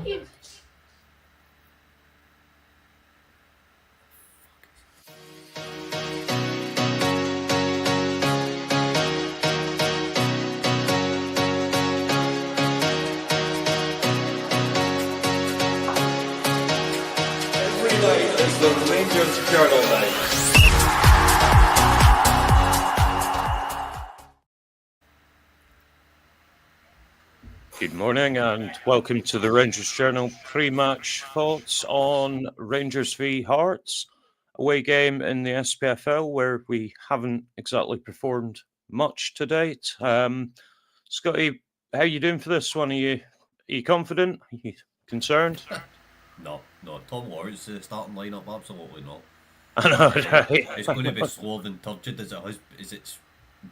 Every night is the Rangers Journal night. Good morning and welcome to the Rangers Journal pre-match thoughts on Rangers v Hearts, away game in the SPFL where we haven't exactly performed much to date. Scotty, how are you doing for this one? Are you confident? Are you concerned? No. Tom Lawrence, the starting lineup, absolutely not. I know, right? It's going to be slower than turgid as it's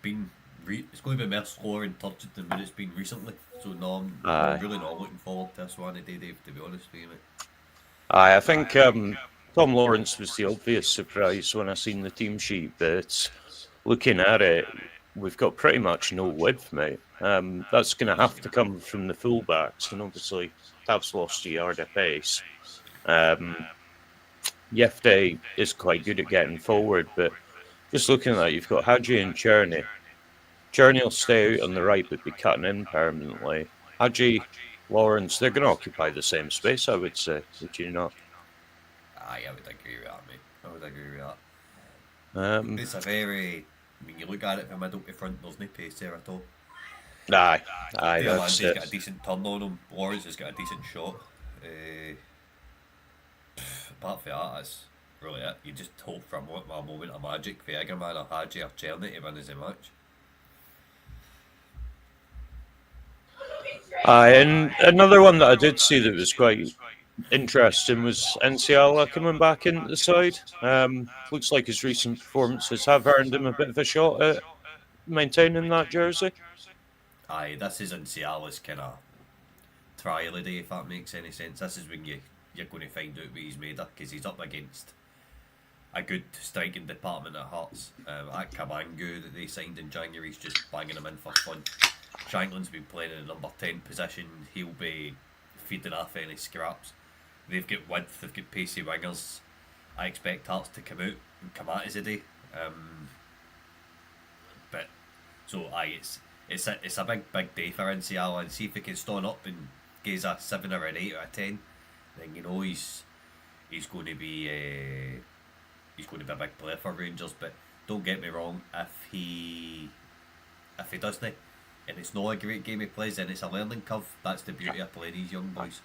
been. It's going to be more slower and turgid than what it's been recently. So no, I'm really not looking forward to this one today, Dave. To be honest with you, mate. I think Tom Lawrence was the obvious surprise when I seen the team sheet, but looking at it, we've got pretty much no width, mate. That's going to have to come from the fullbacks, and obviously Tav's lost a yard of pace. Yefte is quite good at getting forward, but just looking at that, you've got Hadji and Cherney. Cherney will stay out on the right but be cutting in permanently. Hadji, Lawrence, they're going to occupy the same space, I would say. Would you not? Aye, I would agree with that, mate. I would agree with that. It's a very... I mean, you look at it from middle to front, there's no pace there at all. Aye, that's it. He's got a decent turn on him. Lawrence has got a decent shot. Apart from that, that's really it. You just hope for a moment of magic for Egerman or Hadji or Cherney to win as a match. And another one that I did see that was quite interesting was Enciala coming back into the side. Looks like his recent performances have earned him a bit of a shot at maintaining that jersey. Aye, this is Enciala's kind of trial day, if that makes any sense. This is when you're going to find out what he's made of, because he's up against a good striking department at Hearts. At Kabangu that they signed in January, he's just banging him in for fun. Shanklin's been playing in the number 10 position. He'll be feeding off any scraps. They've got width, they've got pacey wingers. I expect Hearts to come out and come at us today. But so it's a big day for NCL, and see if he can stand up and gives a 7 or an 8 or a 10, then you know he's going to be a big player for Rangers. But don't get me wrong, if he doesn't, and it's not a great game he plays, then it's a learning curve. That's the beauty of playing these young boys.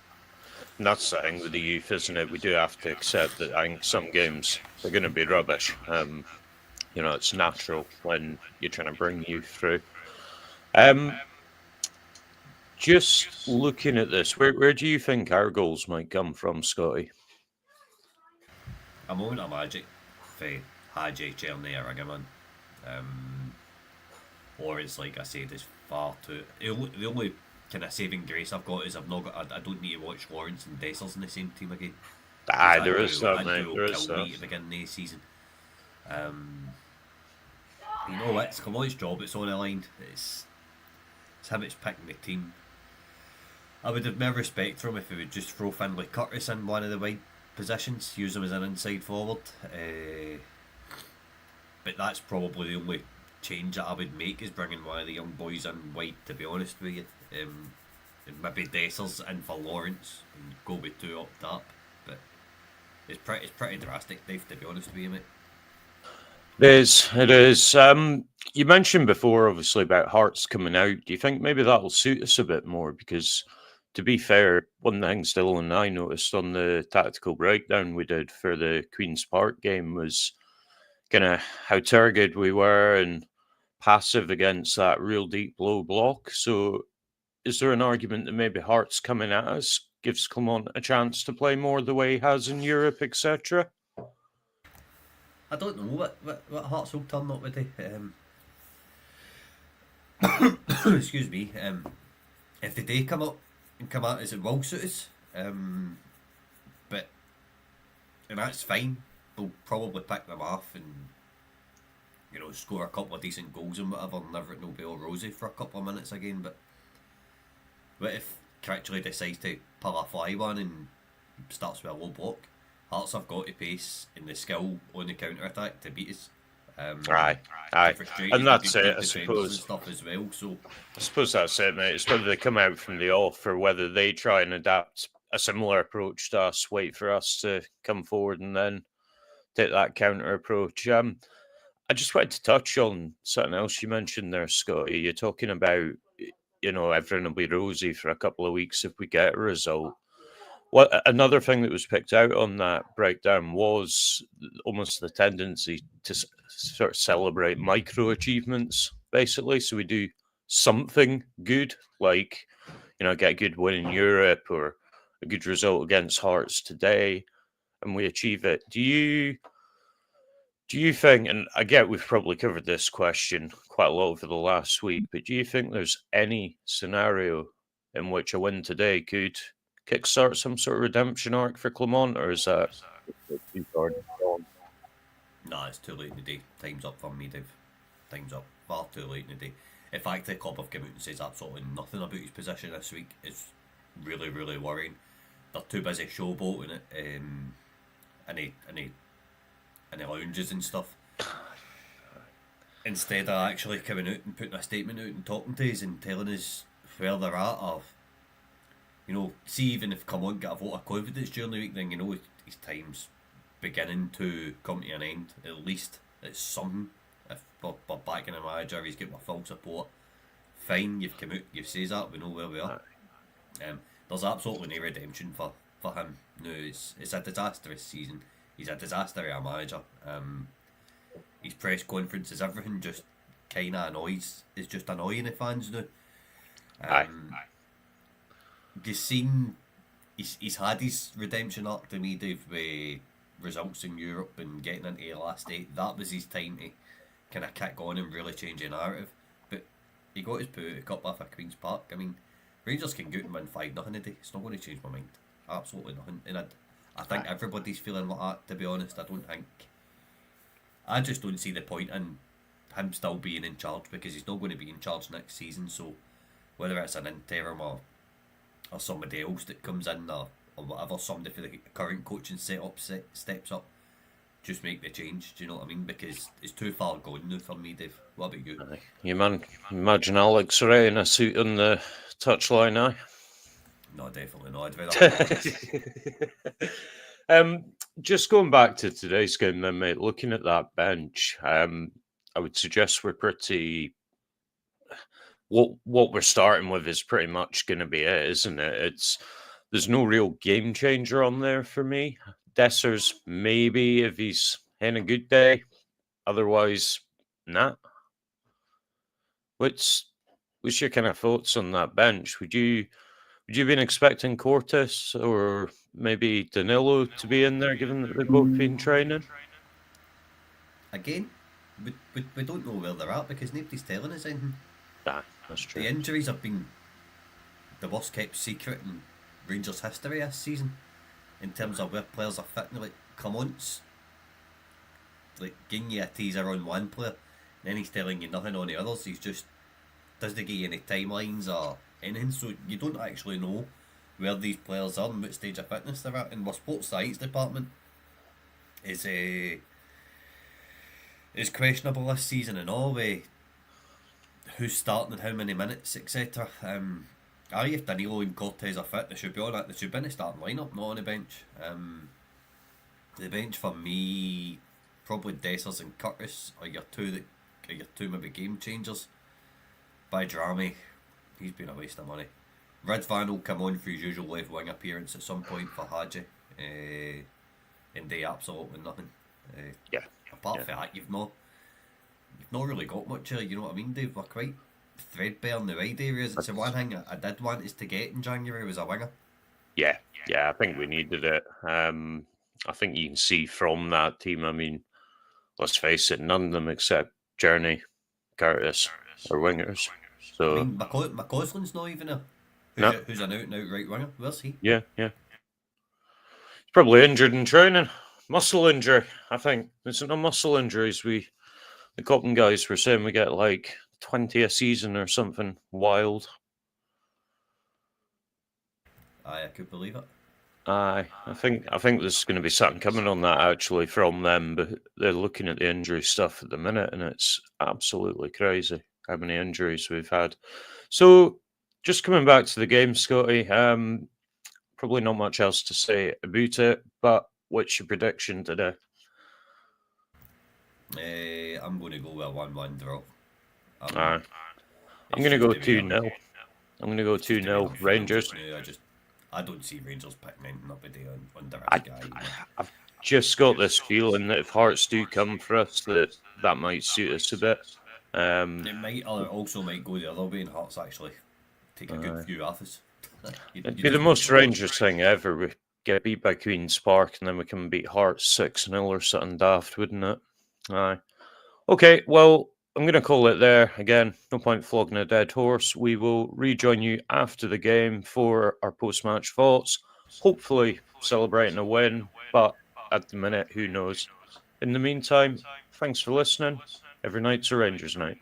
And that's the thing with the youth, isn't it? We do have to accept that I think some games are going to be rubbish. It's natural when you're trying to bring youth through. Just looking at this, where do you think our goals might come from, Scotty? A moment of magic for Hadji, Cherney or Ringerman. Lawrence, like I said, is far too... The only kind of saving grace I've got is I don't need to watch Lawrence and Dessers in the same team again. There is that, mate. There is that. At the beginning of the season. You know what? It's Kamoy's job. It's on the line. It's him that's picking the team. I would have more respect for him if he would just throw Finlay Curtis in one of the wide positions, use him as an inside forward. But that's probably the only change that I would make, is bringing one of the young boys in wide, to be honest with you. Maybe Dessers in for Lawrence and go with 2 up top. But it's pretty drastic, Dave, to be honest with you, mate. It is. You mentioned before, obviously, about Hearts coming out. Do you think maybe that will suit us a bit more? Because, to be fair, one thing Dylan and I noticed on the tactical breakdown we did for the Queen's Park game was kind of how targeted we were and passive against that real deep low block. So is there an argument that maybe Hearts coming at us gives Clement a chance to play more the way he has in Europe, etc.? I don't know what Hearts will turn up with it. Excuse me. If the day come up and come at us, it will suit us. And that's fine. We'll probably pick them off and score a couple of decent goals and whatever, and never it'll be all rosy for a couple of minutes again. But Critchley decides to pull a fly one and starts with a low block, Hearts have got the pace and the skill on the counter attack to beat us. Aye, To aye, frustrate us. and They've that's got it. good I defenders and suppose. stuff as well. So I suppose that's it, mate. It's whether they come out from the off or whether they try and adapt a similar approach to us, wait for us to come forward and then take that counter approach. I just wanted to touch on something else you mentioned there, Scotty. You're talking about, everything will be rosy for a couple of weeks if we get a result. What another thing that was picked out on that breakdown was almost the tendency to sort of celebrate micro achievements, basically. So we do something good, like get a good win in Europe or a good result against Hearts today, and we achieve it. Do you think, and I get we've probably covered this question quite a lot over the last week, but do you think there's any scenario in which a win today could kickstart some sort of redemption arc for Clement, or is that too far gone? nah, it's too late in the day. Time's up for me, Dave. Time's up. Far too late in the day. In fact, the club have come out and says absolutely nothing about his position this week. It's really, really worrying. They're too busy showboating it in the lounges and stuff. Instead of actually coming out and putting a statement out and talking to us and telling us where they're at, or see, even if come on get a vote of confidence during the week, then his time's beginning to come to an end. At least it's something. If we're backing a manager, he's got my full support. Fine, you've come out, you've said that, we know where we are. There's absolutely no redemption for him. No, it's a disastrous season. He's a disaster as a manager. His press conferences, everything just kind of annoys. It's just annoying the fans now. You've seen he's had his redemption arc to me, Dave, with results in Europe and getting into the last eight. That was his time to kind of kick on and really change the narrative. But he got his poo cup off at Queen's Park. I mean, Rangers can go out and win 5-0 a day. It's not going to change my mind. Absolutely nothing. And I think everybody's feeling like that, to be honest. I just don't see the point in him still being in charge, because he's not going to be in charge next season. So whether it's an interim or somebody else that comes in, or whatever, somebody for the current coaching setup steps up, just make the change. Do you know what I mean? Because it's too far gone now for me, Dave. What about you? You imagine Alex Ray in a suit on the touchline now? No, definitely not. I'd rather Just going back to today's game, then, mate. Looking at that bench, I would suggest we're pretty. What we're starting with is pretty much going to be it, isn't it? There's no real game changer on there for me. Dessers maybe if he's in a good day, otherwise, nah. What's your kind of thoughts on that bench? Would you been expecting Cortes or maybe Danilo to be in there, given that they've both been training? Again, we don't know where they're at because nobody's telling us anything. Nah, that's true. The injuries have been the worst kept secret in Rangers history this season, in terms of where players are fitting. Like Clement's giving you a teaser on one player, then he's telling you nothing on the others. He's just doesn't give you any timelines or anything, so you don't actually know where these players are and what stage of fitness they're at. And our sports science department is questionable this season and all, with who's starting and how many minutes, etc. If Danilo and Cortes are fit, they should be on it. They should be in the starting lineup, not on the bench. The bench for me, probably Dessers and Curtis are your two maybe game changers. By Drami, he's been a waste of money. Ridvan will come on for his usual left wing appearance at some point for Hadji, and do absolutely nothing. Apart from that, you've not really got much. You know what I mean, Dave? We're quite threadbare in the wide areas. It's the one thing I did want us to get in January was a winger. Yeah, I think we needed it. I think you can see from that team. I mean, let's face it, none of them except Journey, Curtis are wingers. So I mean, McCausland's not even who's an out-and-out right winger. Where's he? Yeah. He's probably injured in training. Muscle injury, I think. It's not muscle injuries. The Cotton guys were saying we get like 20 a season or something wild. I could believe it. Aye, I think there's going to be something coming on that actually from them, but they're looking at the injury stuff at the minute, and it's absolutely crazy how many injuries we've had. So, just coming back to the game, Scotty, probably not much else to say about it, but what's your prediction today? I'm going to go with a 1-1 draw. I'm It's going to just go the way 2-0. I'm going to go it's just the way 2-0 I'm feeling Rangers. just now. I don't see Rangers picking anything up a day under I, this guy. I've just got this feeling that if Hearts do come for us, that might suit us a bit. It might also might go the other way and Hearts actually take a good few off us. It'd You be the just most never know. Rangers thing ever. We get beat by Queen's Park and then we can beat Hearts 6-0 or something daft, wouldn't it? Aye. Okay, well, I'm going to call it there. Again, no point flogging a dead horse. We will rejoin you after the game for our post-match thoughts. Hopefully celebrating a win, but at the minute, who knows? In the meantime, thanks for listening. Every night's a Rangers night.